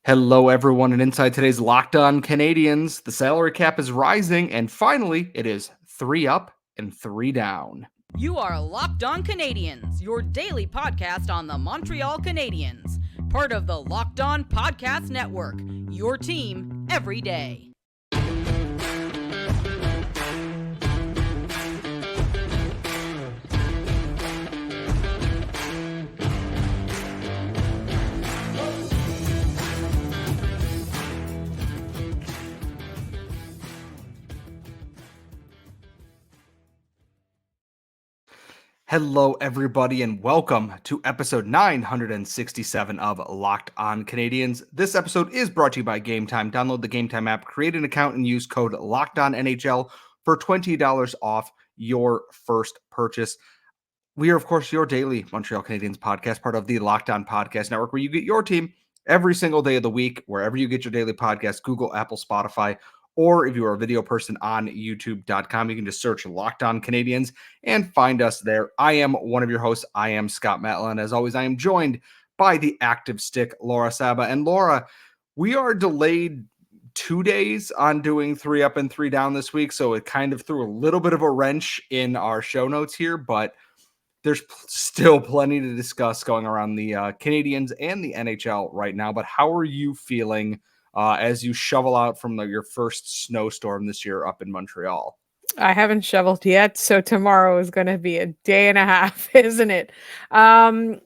Hello, everyone, and inside today's Locked On Canadiens, the salary cap is rising, and finally, it is 3 up and 3 down. You are Locked On Canadiens, your daily podcast on the Montreal Canadiens, part of the Locked On Podcast Network, your team every day. Hello, everybody, and welcome to episode 967 of Locked On Canadiens. This episode is brought to you by Game Time. Download the Game Time app, create an account, and use code LOCKEDONNHL for $20 off your first purchase. We are, of course, your daily Montreal Canadiens podcast, part of the Locked On Podcast Network, where you get your team every single day of the week, wherever you get your daily podcast, Google, Apple, Spotify, or if you are a video person on youtube.com, you can just search Locked On Canadiens and find us there. I am one of your hosts. I am Scott Matlin. As always, I am joined by the active stick, Laura Saba. And Laura, we are delayed 2 days on doing 3 up and 3 down this week, so it kind of threw a little bit of a wrench in our show notes here, but there's still plenty to discuss going around the Canadiens and the NHL right now. But how are you feeling as you shovel out from your first snowstorm this year up in Montreal? I haven't shoveled yet, so tomorrow is going to be a day and a half, isn't it? We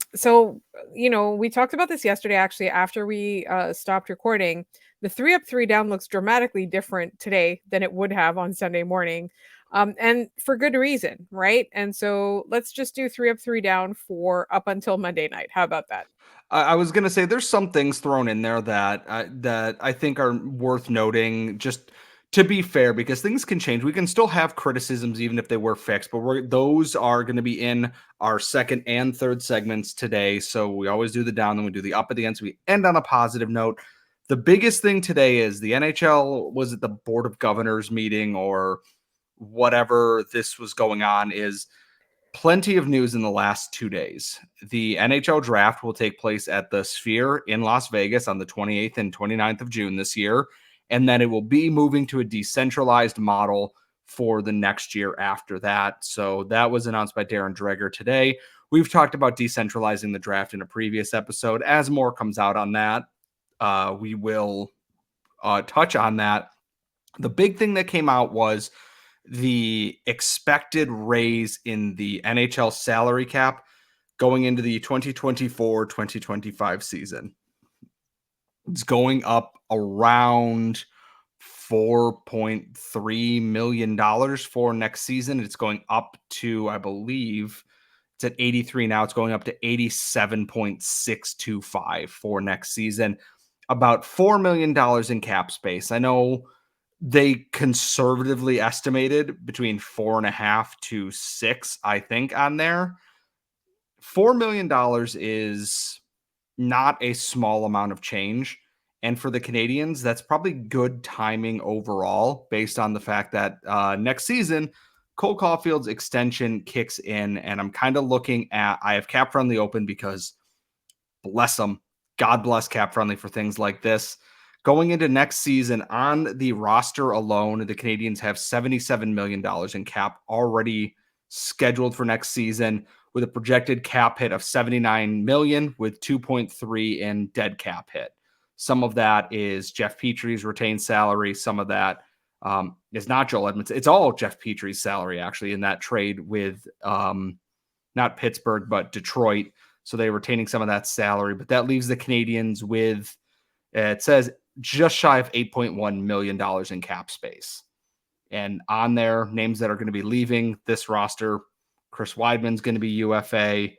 talked about this yesterday, actually, after we stopped recording. The 3 up, 3 down looks dramatically different today than it would have on Sunday morning. And for good reason, right? And so let's just do 3 up, 3 down for up until Monday night. How about that? I was going to say there's some things thrown in there that I think are worth noting, just to be fair, because things can change. We can still have criticisms even if they were fixed, but those are going to be in our second and third segments today. So we always do the down, then we do the up at the end. So we end on a positive note. The biggest thing today is the NHL was at the Board of Governors meeting or whatever this was going on, is plenty of news in the last 2 days. The NHL draft will take place at the Sphere in Las Vegas on the 28th and 29th of June this year. And then it will be moving to a decentralized model for the next year after that. So that was announced by Darren Dreger today. We've talked about decentralizing the draft in a previous episode. As more comes out on that, we will touch on that. The big thing that came out was the expected raise in the NHL salary cap going into the 2024-2025 season. It's going up around $4.3 million for next season. It's going up to, I believe, it's at 83 now. It's going up to 87.625 for next season. About $4 million in cap space. I know they conservatively estimated between 4.5 to 6, I think, on there. $4 million is not a small amount of change. And for the Canadiens, that's probably good timing overall, based on the fact that next season, Cole Caulfield's extension kicks in. And I'm kind of looking at, I have Cap Friendly open because, bless them, God bless Cap Friendly for things like this. Going into next season, on the roster alone, the Canadiens have $77 million in cap already scheduled for next season, with a projected cap hit of $79 million with 2.3 in dead cap hit. Some of that is Jeff Petry's retained salary. Some of that is not Joel Edmondson. It's all Jeff Petry's salary, actually, in that trade with not Pittsburgh, but Detroit. So they're retaining some of that salary. But that leaves the Canadiens with, it says, just shy of $8.1 million in cap space. And on there, names that are going to be leaving this roster, Chris Weidman's going to be UFA.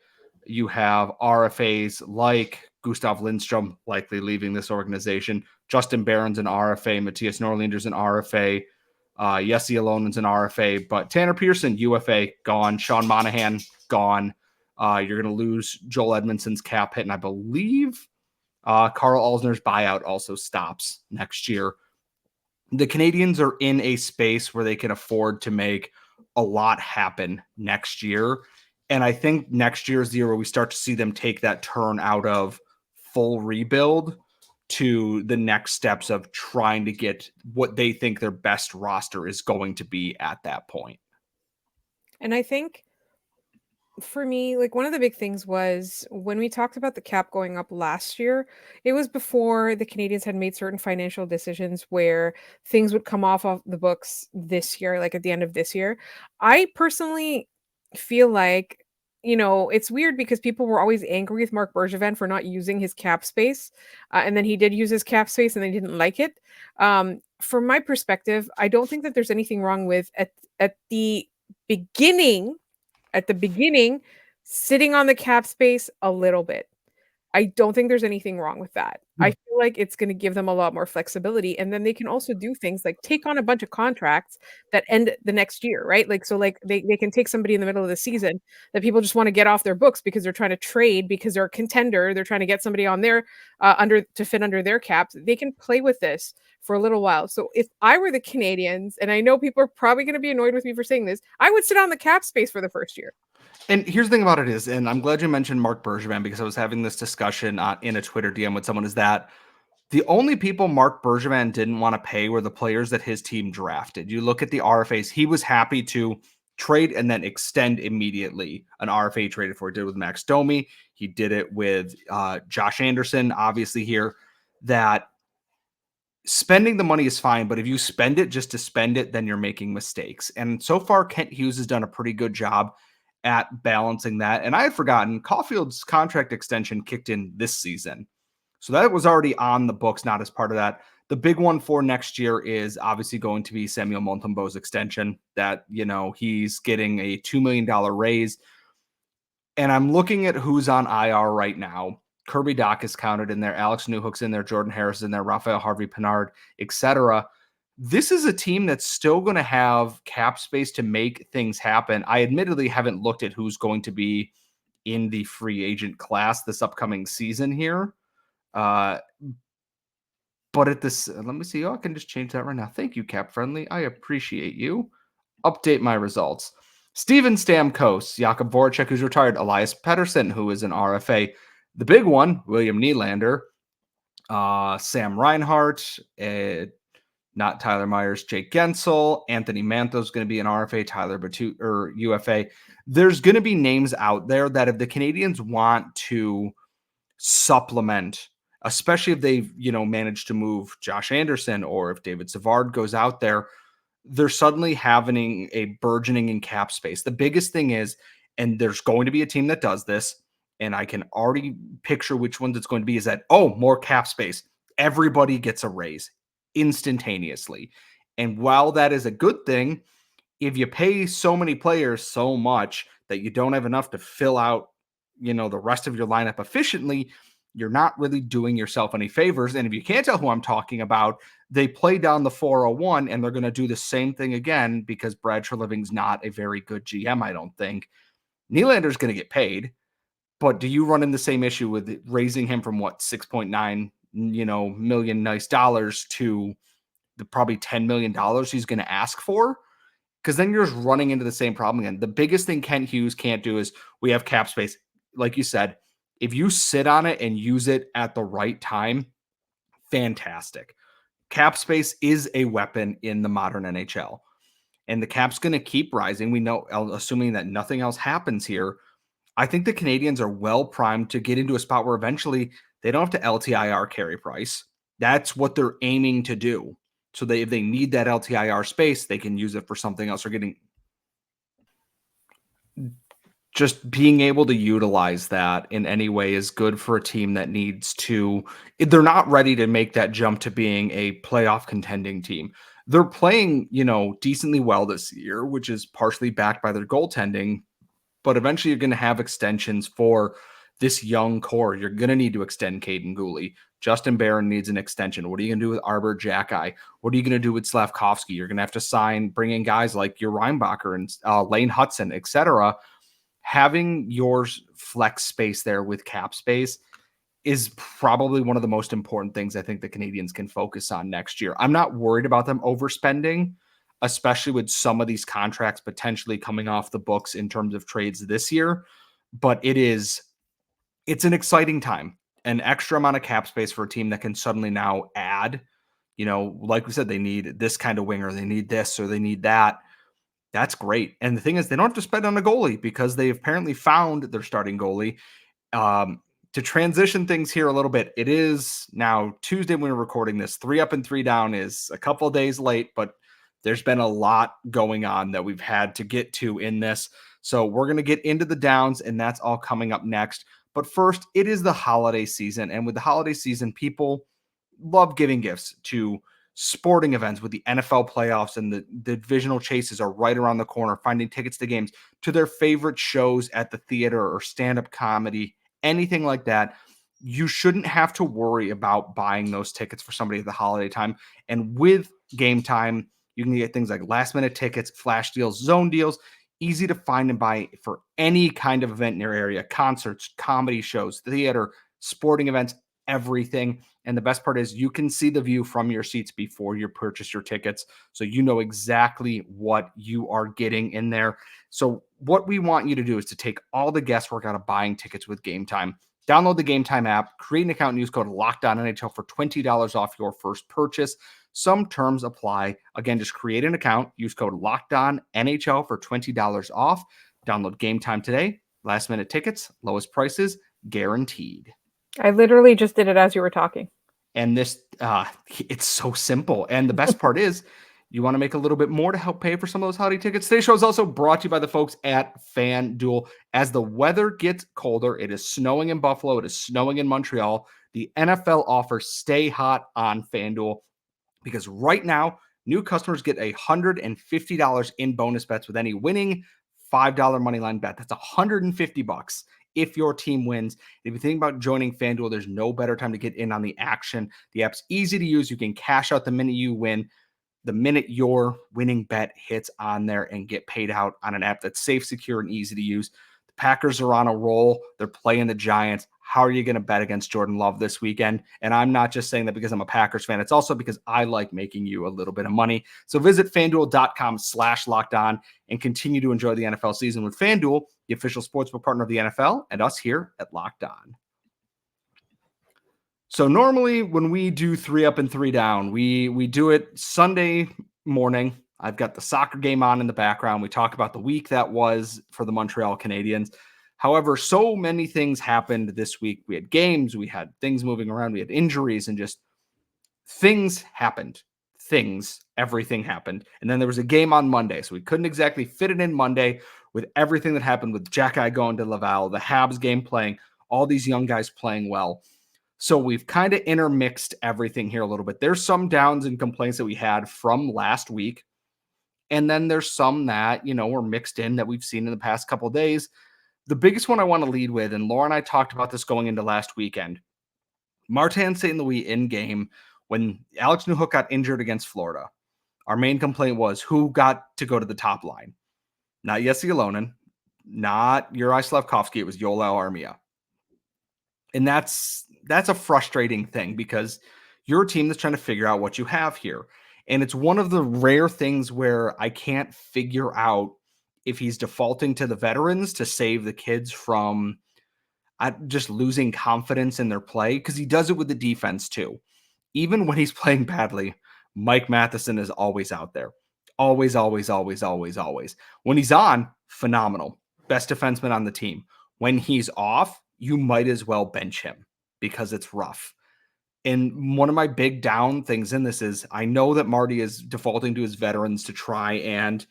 You have RFAs like Gustav Lindstrom likely leaving this organization. Justin Barron's an RFA. Matthias Norlinder's an RFA. Jesse Alonen's an RFA. But Tanner Pearson, UFA, gone. Sean Monahan, gone. You're going to lose Joel Edmondson's cap hit, and I believe Carl Alsner's buyout also stops next year. The Canadiens are in a space where they can afford to make a lot happen next year. And I think next year is the year where we start to see them take that turn out of full rebuild to the next steps of trying to get what they think their best roster is going to be at that point. And I think for me, like one of the big things was when we talked about the cap going up last year, it was before the Canadians had made certain financial decisions where things would come off of the books this year, like at the end of this year. I personally feel like, it's weird because people were always angry with Mark Bergevin for not using his cap space. And then he did use his cap space and they didn't like it. From my perspective, I don't think that there's anything wrong with at the beginning at the beginning, sitting on the cap space a little bit. I don't think there's anything wrong with that. I feel like it's gonna give them a lot more flexibility, and then they can also do things like take on a bunch of contracts that end the next year, right? Like, so, like, they can take somebody in the middle of the season that people just wanna get off their books because they're trying to trade because they're a contender, they're trying to get somebody on their, under to fit under their caps. They can play with this for a little while. So if I were the Canadians, and I know people are probably gonna be annoyed with me for saying this, I would sit on the cap space for the first year. And here's the thing about it is, and I'm glad you mentioned Mark Bergevin because I was having this discussion in a Twitter DM with someone, is that the only people Mark Bergevin didn't want to pay were the players that his team drafted. You look at the RFAs, he was happy to trade and then extend immediately. An RFA he traded for. He did it with Max Domi. He did it with Josh Anderson, obviously here, that spending the money is fine, but if you spend it just to spend it, then you're making mistakes. And so far, Kent Hughes has done a pretty good job at balancing that. And I had forgotten Caulfield's contract extension kicked in this season. So that was already on the books, not as part of that. The big one for next year is obviously going to be Samuel Montembeault's extension that, he's getting a $2 million raise. And I'm looking at who's on IR right now. Kirby Dach is counted in there. Alex Newhook's in there. Jordan Harris is in there. Raphael Harvey-Pinard, etc. This is a team that's still going to have cap space to make things happen. I admittedly haven't looked at who's going to be in the free agent class this upcoming season here. But at this, let me see. Oh, I can just change that right now. Thank you, Cap Friendly. I appreciate you. Update my results. Steven Stamkos, Jakub Voracek, who's retired, Elias Pettersson, who is an RFA. The big one, William Nylander, Sam Reinhart, not Tyler Myers, Jake Gensel, Anthony Manto's going to be an RFA, Tyler Batu or UFA. There's going to be names out there that if the Canadians want to supplement, especially if they've, managed to move Josh Anderson or if David Savard goes out there, they're suddenly having a burgeoning in cap space. The biggest thing is, and there's going to be a team that does this, and I can already picture which ones it's going to be, is that, more cap space. Everybody gets a raise instantaneously. And while that is a good thing, if you pay so many players so much that you don't have enough to fill out, the rest of your lineup efficiently, you're not really doing yourself any favors. And if you can't tell who I'm talking about, they play down the 401 and they're going to do the same thing again because Brad Treliving's not a very good GM, I don't think. Nylander's going to get paid, but do you run in the same issue with raising him from what, 6.9, million nice dollars to the probably $10 million he's going to ask for? Because then you're just running into the same problem again. The biggest thing Kent Hughes can't do is we have cap space. Like you said, if you sit on it and use it at the right time, fantastic. Cap space is a weapon in the modern NHL. And the cap's going to keep rising. We know, assuming that nothing else happens here, I think the Canadians are well primed to get into a spot where eventually they don't have to LTIR Carey Price. That's what they're aiming to do. So if they need that LTIR space, they can use it for something else. Or just being able to utilize that in any way is good for a team that needs to. They're not ready to make that jump to being a playoff contending team. They're playing, decently well this year, which is partially backed by their goaltending. But eventually you're going to have extensions for this young core. You're going to need to extend Caden Gooley. Justin Barron needs an extension. What are you going to do with Arbor Jacki? What are you going to do with Slafkovsky? You're going to have to bring in guys like your Reinbacher and Lane Hudson, etc. Having your flex space there with cap space is probably one of the most important things I think the Canadians can focus on next year. I'm not worried about them overspending, especially with some of these contracts potentially coming off the books in terms of trades this year. But it's an exciting time. an extra amount of cap space for a team that can suddenly now add, like we said, they need this kind of winger, they need this, or they need that. That's great. And the thing is, they don't have to spend on a goalie because they apparently found their starting goalie. To transition things here a little bit, it is now Tuesday when we're recording this. 3 up and 3 down is a couple of days late, but there's been a lot going on that we've had to get to in this. So we're going to get into the downs, and that's all coming up next. But first, it is the holiday season. And with the holiday season, people love giving gifts to sporting events. With the NFL playoffs and the divisional chases are right around the corner, finding tickets to games, to their favorite shows at the theater or stand-up comedy, anything like that. You shouldn't have to worry about buying those tickets for somebody at the holiday time. And with Game Time, you can get things like last-minute tickets, flash deals, zone deals, easy to find and buy for any kind of event in your area: concerts, comedy shows, theater, sporting events, everything. And the best part is you can see the view from your seats before you purchase your tickets, so you know exactly what you are getting in there. So what we want you to do is to take all the guesswork out of buying tickets with Game Time. Download the Game Time app, create an account, and use code LOCKEDONNHL for $20 off your first purchase. Some terms apply. Again, just create an account, use code LOCKEDONNHL for $20 off. Download Game Time today. Last minute tickets, lowest prices, guaranteed. I literally just did it as you were talking. And this, it's so simple. And the best part is, you want to make a little bit more to help pay for some of those holiday tickets. Today's show is also brought to you by the folks at FanDuel. As the weather gets colder, it is snowing in Buffalo, it is snowing in Montreal. The NFL offers stay hot on FanDuel, because right now, new customers get $150 in bonus bets with any winning $5 moneyline bet. That's $150 if your team wins. If you think about joining FanDuel, there's no better time to get in on the action. The app's easy to use. You can cash out the minute you win, the minute your winning bet hits on there, and get paid out on an app that's safe, secure, and easy to use. The Packers are on a roll. They're playing the Giants. How are you going to bet against Jordan Love this weekend? And I'm not just saying that because I'm a Packers fan. It's also because I like making you a little bit of money. So visit FanDuel.com/lockedon and continue to enjoy the NFL season with FanDuel, the official sportsbook partner of the NFL, and us here at Locked On. So normally when we do 3 up and 3 down, we do it Sunday morning. I've got the soccer game on in the background. We talk about the week that was for the Montreal Canadiens. However, so many things happened this week. We had games, we had things moving around, we had injuries, and just things happened. Everything happened. And then there was a game on Monday, so we couldn't exactly fit it in Monday with everything that happened with Jack going to Laval, the Habs game playing, all these young guys playing well. So we've kind of intermixed everything here a little bit. There's some downs and complaints that we had from last week. And then there's some that, were mixed in that we've seen in the past couple of days. The biggest one I want to lead with, and Laura and I talked about this going into last weekend, Martin St. Louis in game when Alex Newhook got injured against Florida. Our main complaint was who got to go to the top line. Not Jesse Alonen, not Uri Slafkovsky. It was Yoel Armia. And that's a frustrating thing because you're a team that's trying to figure out what you have here. And it's one of the rare things where I can't figure out if he's defaulting to the veterans to save the kids from just losing confidence in their play, because he does it with the defense too. Even when he's playing badly, Mike Matheson is always out there. Always, always, always, always, always. When he's on, phenomenal. Best defenseman on the team. When he's off, you might as well bench him because it's rough. And one of my big down things in this is I know that Marty is defaulting to his veterans to try and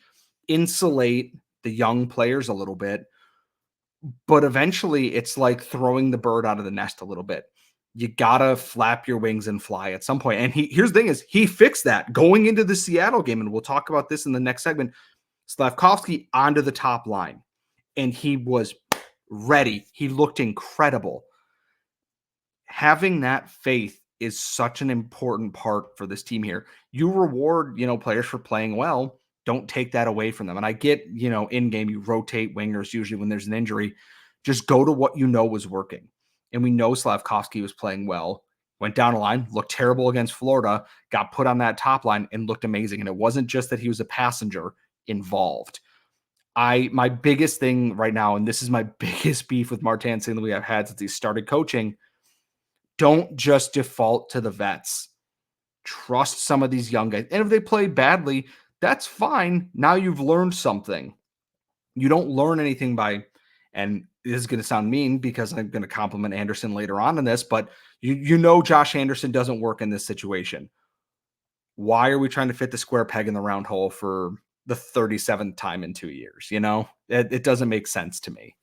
insulate the young players a little bit, but eventually it's like throwing the bird out of the nest a little bit. You gotta flap your wings and fly at some point. And here's the thing is he fixed that going into the Seattle game. And we'll talk about this in the next segment. Slafkovsky onto the top line, and he was ready. He looked incredible. Having that faith is such an important part for this team here. You reward, players for playing well. Don't take that away from them. And I get, in game, you rotate wingers usually when there's an injury. Just go to what you know was working. And we know Slafkovsky was playing well. Went down a line, looked terrible against Florida, got put on that top line and looked amazing. And it wasn't just that he was a passenger involved. My biggest thing right now, and this is my biggest beef with Martin St. Louis I've had since he started coaching, Don't just default to the vets. Trust some of these young guys. And if they play badly, that's fine. Now you've learned something. You don't learn anything by, and this is going to sound mean because I'm going to compliment Anderson later on in this, but you know Josh Anderson doesn't work in this situation. Why are we trying to fit the square peg in the round hole for the 37th time in 2 years? It doesn't make sense to me.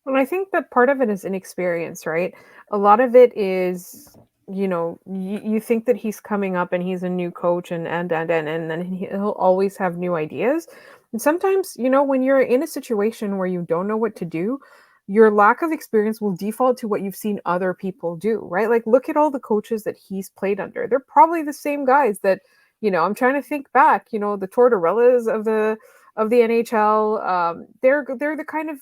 Well, I think that part of it is inexperience, right? A lot of it is, you think that he's coming up and he's a new coach and then he'll always have new ideas. And sometimes, when you're in a situation where you don't know what to do, your lack of experience will default to what you've seen other people do, right? Like look at all the coaches that he's played under. They're probably the same guys that, I'm trying to think back, the Tortorellas of the NHL. They're the kind of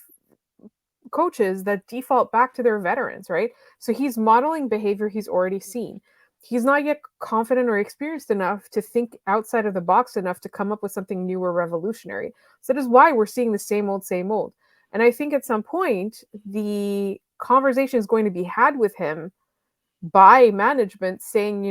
coaches that default back to their veterans, right? So he's modeling behavior he's already seen. He's not yet confident or experienced enough to think outside of the box enough to come up with something new or revolutionary. So that is why we're seeing the same old, same old. And I think at some point, the conversation is going to be had with him by management saying,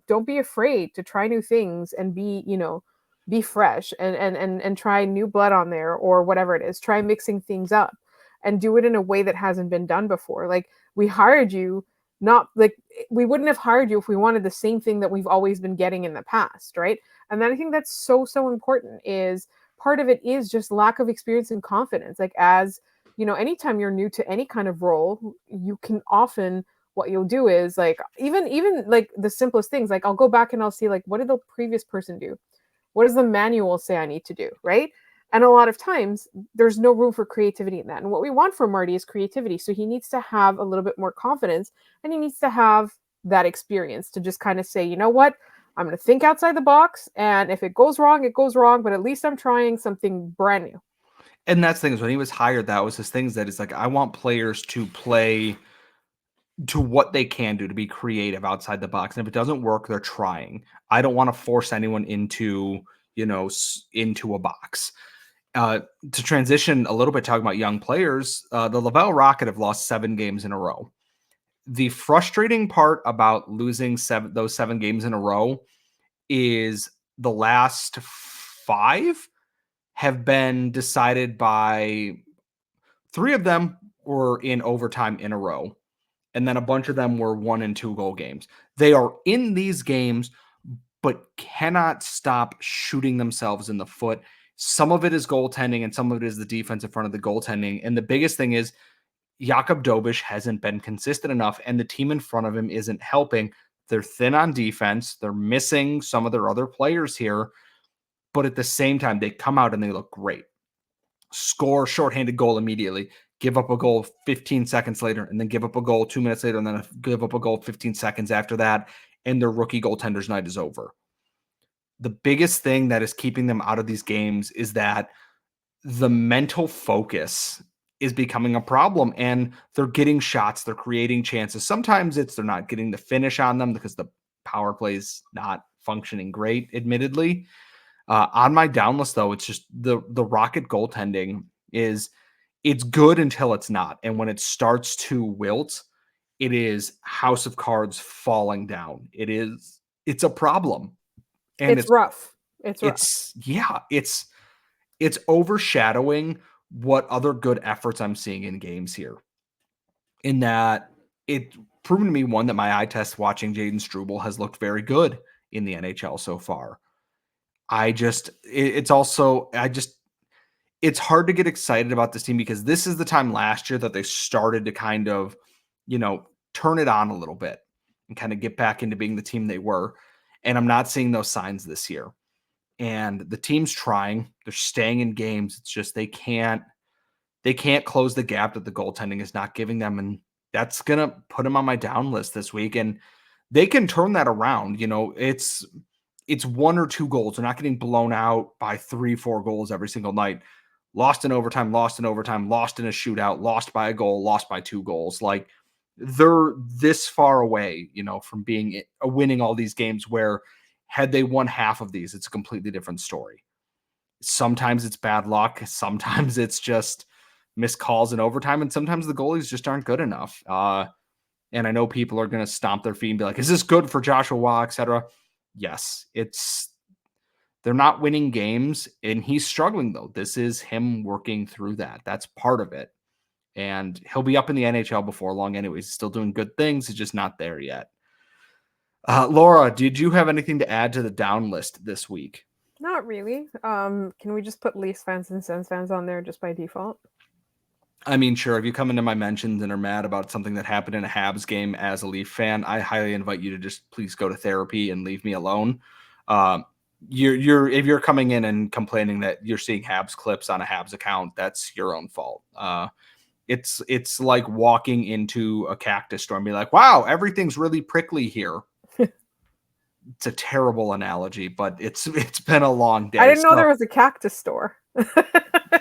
don't be afraid to try new things and be fresh and try new blood on there or whatever it is. Try mixing things up and do it in a way that hasn't been done before. Like we hired you, not like we wouldn't have hired you if we wanted the same thing that we've always been getting in the past, right? And then I think that's so important. Is part of it is just lack of experience and confidence. Like as anytime you're new to any kind of role, you can often, what you'll do is like even like the simplest things, like I'll go back and I'll see like what did the previous person do, what does the manual say I need to do, right? And a lot of times there's no room for creativity in that. And what we want from Marty is creativity. So he needs to have a little bit more confidence and he needs to have that experience to just kind of say, you know what, I'm going to think outside the box. And if it goes wrong, it goes wrong. But at least I'm trying something brand new. And that's the thing is when he was hired, that was his things that is like, I want players to play to what they can do, to be creative outside the box. And if it doesn't work, they're trying. I don't want to force anyone into a box. To transition a little bit, talking about young players, the Laval Rocket have lost 7 games in a row. The frustrating part about losing those 7 games in a row is the last 5 have been decided by 3 of them were in overtime in a row. And then a bunch of them were 1 and 2 goal games. They are in these games, but cannot stop shooting themselves in the foot. Some of it is goaltending and some of it is the defense in front of the goaltending. And the biggest thing is Jakub Dobiš hasn't been consistent enough and the team in front of him isn't helping. They're thin on defense. They're missing some of their other players here. But at the same time, they come out and they look great. Score shorthanded goal immediately. Give up a goal 15 seconds later, and then give up a goal 2 minutes later, and then give up a goal 15 seconds after that, and their rookie goaltender's night is over. The biggest thing that is keeping them out of these games is that the mental focus is becoming a problem, and they're getting shots, they're creating chances. Sometimes they're not getting the finish on them because the power play is not functioning great, admittedly. On my down list, though, it's just the Rocket goaltending it's good until it's not. And when it starts to wilt, it is house of cards falling down. It's a problem. And It's rough. It's overshadowing what other good efforts I'm seeing in games here. In that it proven to me, one, that my eye test watching Jaden Struble has looked very good in the NHL so far. It's hard to get excited about this team because this is the time last year that they started to kind of, turn it on a little bit and kind of get back into being the team they were. And I'm not seeing those signs this year. And the team's trying, they're staying in games. It's just they can't close the gap that the goaltending is not giving them. And that's going to put them on my down list this week. And they can turn that around. It's 1 or 2 goals. They're not getting blown out by 3-4 goals every single night. Lost in overtime, lost in a shootout, lost by a goal, lost by 2 goals. Like they're this far away, from winning all these games where had they won half of these, it's a completely different story. Sometimes it's bad luck. Sometimes it's just missed calls in overtime. And sometimes the goalies just aren't good enough. And I know people are going to stomp their feet and be like, is this good for Joshua Waugh, etc.? Yes, they're not winning games, and he's struggling, though. This is him working through that. That's part of it. And he'll be up in the NHL before long anyways. He's still doing good things. He's just not there yet. Laura, did you have anything to add to the down list this week? Not really. Can we just put Leafs fans and Sens fans on there just by default? I mean, sure. If you come into my mentions and are mad about something that happened in a Habs game as a Leaf fan, I highly invite you to just please go to therapy and leave me alone. If you're coming in and complaining that you're seeing Habs clips on a Habs account, that's your own fault. It's like walking into a cactus store and be like, wow, everything's really prickly here. It's a terrible analogy, but it's been a long day. I didn't know there was a cactus store.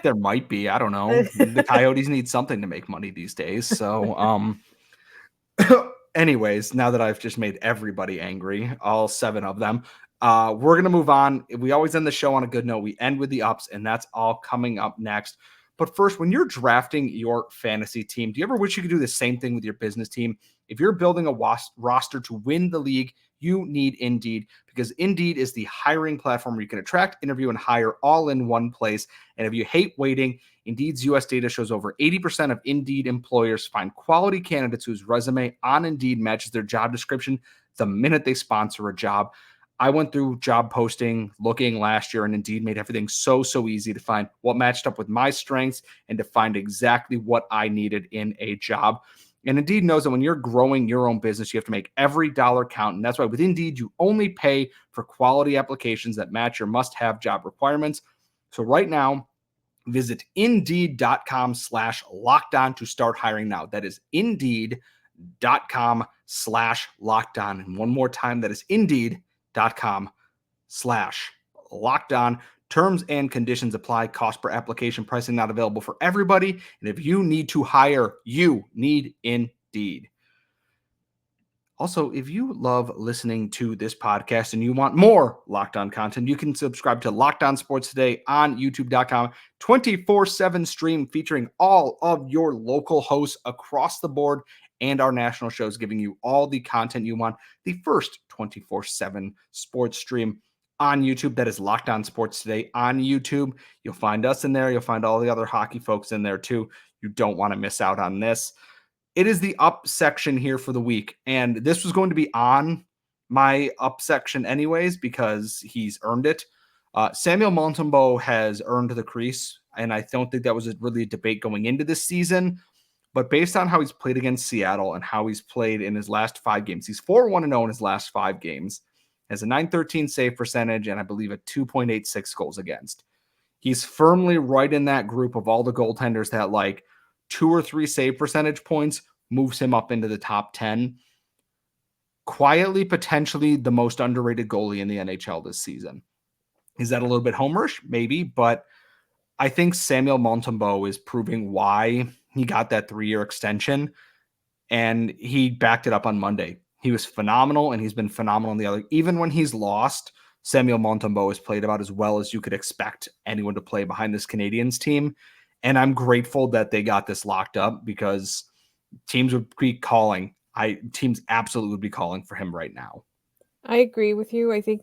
There might be. I don't know. The Coyotes need something to make money these days. So, anyways, now that I've just made everybody angry, all 7 of them, we're going to move on. We always end the show on a good note. We end with the ups, and that's all coming up next. But first, when you're drafting your fantasy team, do you ever wish you could do the same thing with your business team? If you're building a roster to win the league, you need Indeed, because Indeed is the hiring platform where you can attract, interview, and hire all in one place. And if you hate waiting, Indeed's US data shows over 80% of Indeed employers find quality candidates whose resume on Indeed matches their job description the minute they sponsor a job. I went through job posting looking last year, and Indeed made everything so easy to find what matched up with my strengths and to find exactly what I needed in a job. And Indeed knows that when you're growing your own business, you have to make every dollar count. And that's why with Indeed, you only pay for quality applications that match your must-have job requirements. So right now, visit Indeed.com/lockedon to start hiring now. That is Indeed.com/lockedon. And one more time, that is Indeed.com/lockedon. Terms and conditions apply. Cost per application. Pricing not available for everybody. And if you need to hire, you need Indeed. Also, if you love listening to this podcast and you want more Locked On content, you can subscribe to Locked On Sports Today on YouTube.com. 24/7 stream featuring all of your local hosts across the board and our national shows, giving you all the content you want. The first 24/7 sports stream on YouTube. That is Locked On Sports Today on YouTube. You'll find us in there. You'll find all the other hockey folks in there too. You don't want to miss out on this. It is the up section here for the week. And this was going to be on my up section anyways, because he's earned it. Samuel Montembeault has earned the crease. And I don't think that was really a debate going into this season. But based on how he's played against Seattle and how he's played in his last 5 games, he's 4-1-0 in his last 5 games. Has a .913 save percentage and I believe a 2.86 goals against. He's firmly right in that group of all the goaltenders that like 2 or 3 save percentage points moves him up into the top 10. Quietly, potentially the most underrated goalie in the NHL this season. Is that a little bit homerish? Maybe, but I think Samuel Montembeault is proving why he got that 3-year extension, and he backed it up on Monday. He was phenomenal, and he's been phenomenal in the other. Even when he's lost, Samuel Montembeault has played about as well as you could expect anyone to play behind this Canadiens team. And I'm grateful that they got this locked up, because teams would be calling. Teams absolutely would be calling for him right now. I agree with you. I think,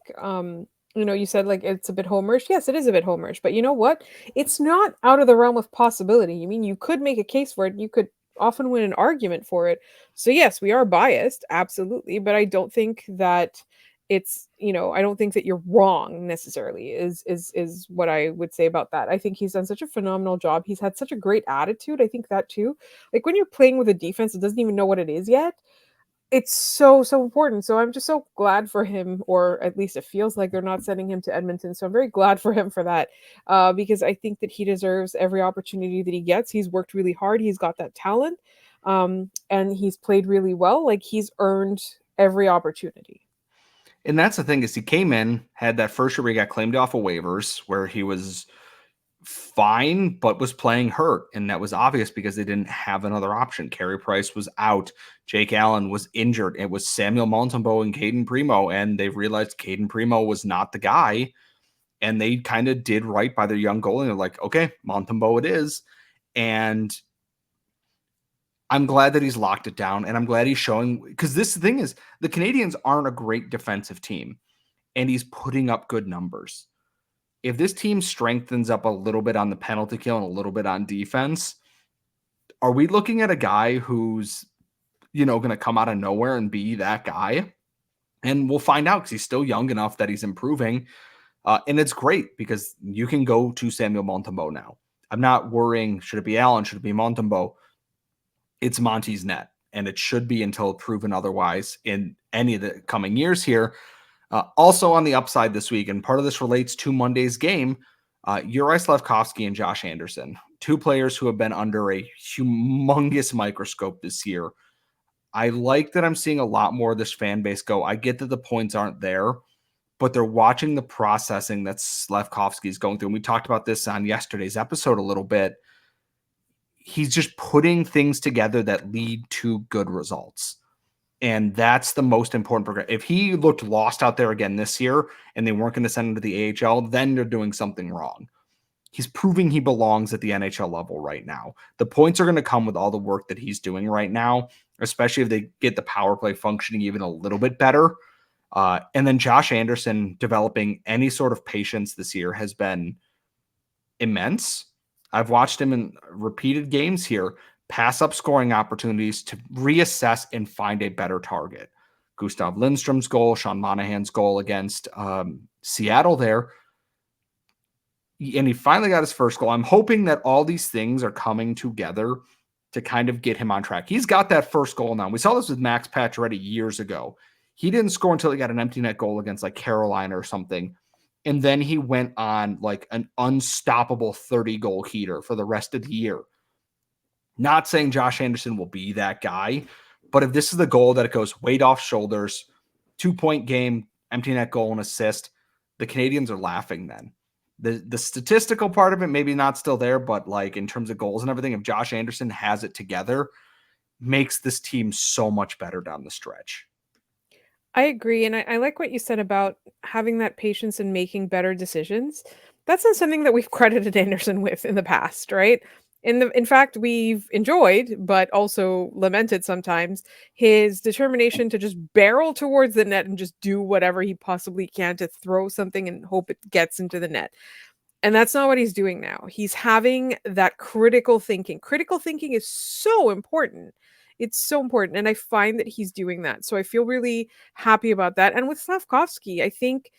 you said like it's a bit homerish. Yes, it is a bit homerish, but you know what? It's not out of the realm of possibility. You mean you could make a case for it. You could often win an argument for it. So yes, we are biased, absolutely, but I don't think that it's, I don't think that you're wrong necessarily is what I would say about that. I think he's done such a phenomenal job. He's had such a great attitude. I think that too. Like when you're playing with a defense that doesn't even know what it is yet, it's so important. So I'm just so glad for him, or at least it feels like they're not sending him to Edmonton. So I'm very glad for him for that, because I think that he deserves every opportunity that he gets. He's worked really hard. He's got that talent, and he's played really well. Like he's earned every opportunity. And that's the thing, is he came in, had that first year where he got claimed off of waivers, where he was fine, but was playing hurt. And that was obvious because they didn't have another option. Carey Price was out. Jake Allen was injured. It was Samuel Montembeault and Caden Primo. And they realized Caden Primo was not the guy. And they kind of did right by their young goalie. They're like, okay, Montembeault it is. And I'm glad that he's locked it down, and I'm glad he's showing, because this thing is, the Canadiens aren't a great defensive team, and he's putting up good numbers. If this team strengthens up a little bit on the penalty kill and a little bit on defense, are we looking at a guy who's, going to come out of nowhere and be that guy? And we'll find out, because he's still young enough that he's improving. And it's great because you can go to Samuel Montembeault now. I'm not worrying, should it be Allen? Should it be Montembeault? It's Monty's net, and it should be until proven otherwise in any of the coming years here. Also on the upside this week, and part of this relates to Monday's game, Juraj Slafkovsky and Josh Anderson, two players who have been under a humongous microscope this year. I like that I'm seeing a lot more of this fan base go, I get that the points aren't there, but they're watching the processing that Slafkovsky is going through. And we talked about this on yesterday's episode a little bit. He's just putting things together that lead to good results. And that's the most important program. If he looked lost out there again this year and they weren't going to send him to the AHL, then they're doing something wrong. He's proving he belongs at the NHL level right now. The points are going to come with all the work that he's doing right now, especially if they get the power play functioning even a little bit better. And then Josh Anderson developing any sort of patience this year has been immense. I've watched him in repeated games here pass up scoring opportunities to reassess and find a better target. Gustav Lindstrom's goal, Sean Monahan's goal against Seattle there. And he finally got his first goal. I'm hoping that all these things are coming together to kind of get him on track. He's got that first goal now. We saw this with Max Pacioretty years ago. He didn't score until he got an empty net goal against like Carolina or something. And then he went on like an unstoppable 30-goal heater for the rest of the year. Not saying Josh Anderson will be that guy, but if this is the goal that it goes weight off shoulders, 2-point game, empty net goal and assist, the Canadiens are laughing then. The statistical part of it, maybe not still there, but like in terms of goals and everything, if Josh Anderson has it together, makes this team so much better down the stretch. I agree. And I like what you said about having that patience and making better decisions. That's not something that we've credited Anderson with in the past, right? In fact, we've enjoyed, but also lamented sometimes, his determination to just barrel towards the net and just do whatever he possibly can to throw something and hope it gets into the net. And that's not what he's doing now. He's having that critical thinking. Critical thinking is so important. It's so important. And I find that he's doing that. So I feel really happy about that. And with Slafkovsky, I think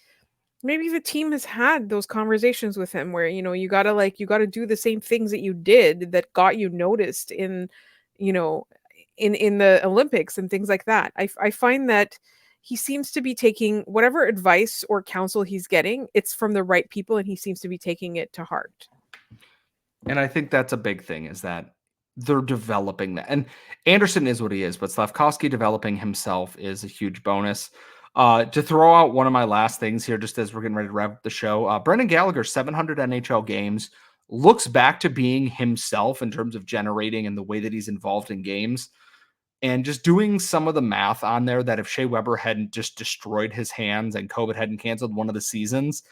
maybe the team has had those conversations with him where, you gotta do the same things that you did that got you noticed in, you know, in the Olympics and things like that. I find that he seems to be taking whatever advice or counsel he's getting, it's from the right people, and he seems to be taking it to heart. And I think that's a big thing, is that they're developing that. And Anderson is what he is, but Slafkovsky developing himself is a huge bonus. To throw out one of my last things here, just as we're getting ready to wrap up the show, Brendan Gallagher, 700 NHL games, looks back to being himself in terms of generating and the way that he's involved in games. And just doing some of the math on there, that if Shea Weber hadn't just destroyed his hands and COVID hadn't canceled one of the seasons,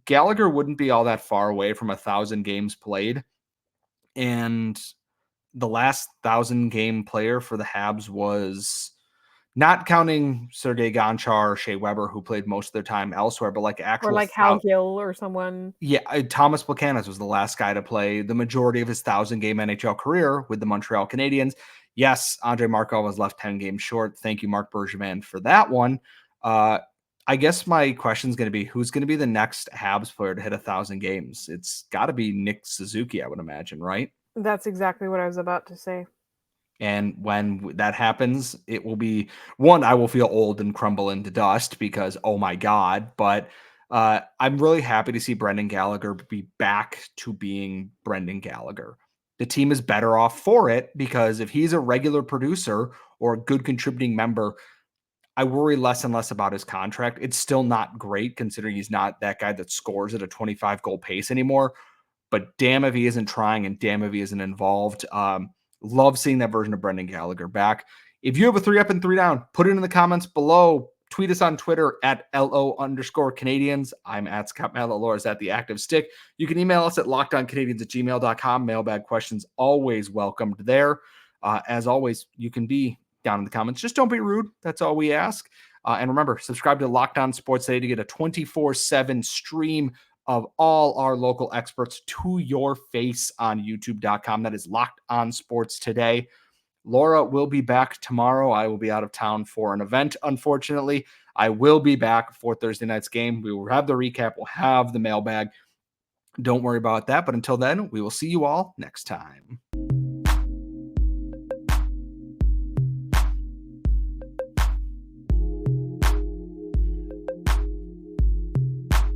Gallagher wouldn't be all that far away from 1,000 games played. And the last 1,000-game player for the Habs was, not counting Sergei Gonchar or Shea Weber, who played most of their time elsewhere, but like actual... Or like Hal Gill or someone. Yeah, Thomas Plekanec was the last guy to play the majority of his 1,000-game NHL career with the Montreal Canadiens. Yes, Andrei Markov was left 10 games short. Thank you, Marc Bergevin, for that one. I guess my question is going to be, who's going to be the next Habs player to hit 1,000 games? It's got to be Nick Suzuki, I would imagine, right? That's exactly what I was about to say. And when that happens, it will be, one, I will feel old and crumble into dust because, oh my God. But I'm really happy to see Brendan Gallagher be back to being Brendan Gallagher. The team is better off for it, because if he's a regular producer or a good contributing member, I worry less and less about his contract. It's still not great considering he's not that guy that scores at a 25-goal pace anymore. But damn if he isn't trying, and damn if he isn't involved. Love seeing that version of Brendan Gallagher back. If you have a 3-up and 3-down, put it in the comments below. Tweet us on Twitter at @LO_Canadiens. I'm at Scott Mallet. Laura's at The Active Stick. You can email us at lockedoncanadiens@gmail.com. Mailbag questions always welcomed there. As always, you can be down in the comments. Just don't be rude. That's all we ask. And remember, subscribe to Locked On Sports today to get a 24/7 stream of all our local experts to your face on youtube.com. That is Locked On Sports today. Laura will be back tomorrow. I will be out of town for an event, unfortunately. I will be back for Thursday night's game. We will have the recap. We'll have the mailbag. Don't worry about that. But until then, we will see you all next time.